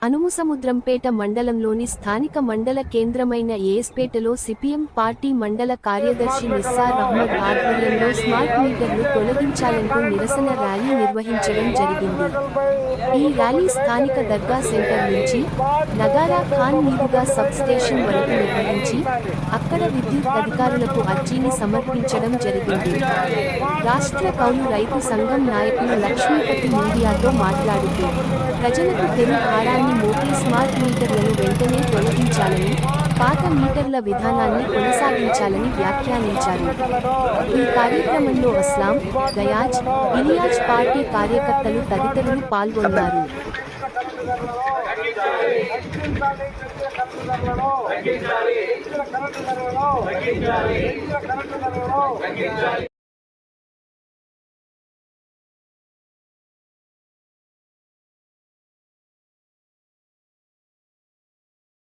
అనుముసముద్రంపేట మండలంలోని స్థానిక మండల కేంద్రమైన ఏఎస్పేటలో సిపిఎం పార్టీ మండల కార్యదర్శి నిస్సార్ అహ్మద్ ఆధ్వర్యంలో స్మార్ట్ మీటర్లు తొలగించాలంటూ నిరసన ర్యాలీ నిర్వహించడం జరిగింది. ఈ ర్యాలీ స్థానిక దర్గా సెంటర్ నుంచి నగారా ఖాన్ మీదుగా సబ్ స్టేషన్ వరకు నిర్వహించి అక్కడ విద్యుత్ అధికారులకు అర్జీని సమర్పించడం జరిగింది. రాష్ట్ర కౌలు రైతు సంఘం నాయకులు లక్ష్మీపతి మీడియాతో మాట్లాడుతూ ప్రజలకు తెలి భారాన్ని మోపే స్మార్ట్ మీటర్లను వెంటనే తొలగించాలని, పాత మీటర్ల విధానాన్ని కొనసాగించాలని వ్యాఖ్యానించారు. ఈ కార్యక్రమంలో అస్లాం, గయాజ్, ఇలియాజ్ పార్టీ కార్యకర్తలు తదితరులు పాల్గొన్నారు.